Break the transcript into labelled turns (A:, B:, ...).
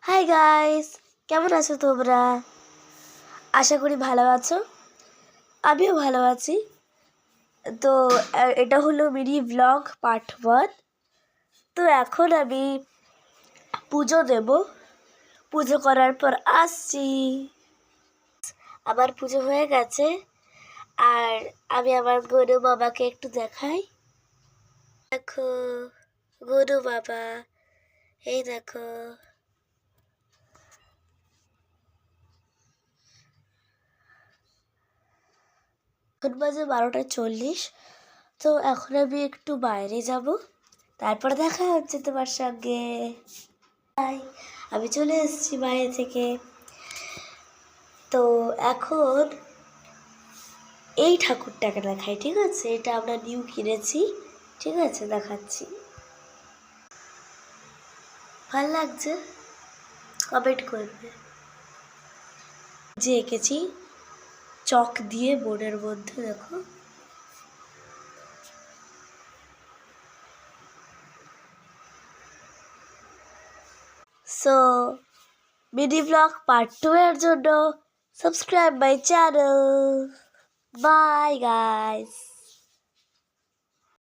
A: Hi guys, কেমন আছো তোমরা? আশা করি ভালো আছো। আমিও ভালো আছি। তো এটা হলো মিনি ব্লগ পার্ট 1। তো এখন আমি পুজো দেব। পুজো করার পর আসছি। আমার পুজো হয়ে গেছে, আর আমি আমার গরু বাবাকে একটু দেখাই। দেখো গরু বাবা, এই দেখো। এখন বাজে 12:40। তো এখন আমি একটু বাইরে যাব, তারপর দেখা হচ্ছে তোমার সঙ্গে। আমি চলে এসেছি বাইরে থেকে। তো এখন এই ঠাকুরটাকে দেখাই, ঠিক আছে? এটা আমরা নিউ কিনেছি, ঠিক আছে? দেখাচ্ছি। ভাল লাগছে? কমেন্ট করবে। যে এঁকেছি চক দিয়ে বোর্ডের মধ্যে, দেখো। সো মিনি ব্লগ পার্ট 2 এর জন্য subscribe my channel. Bye guys.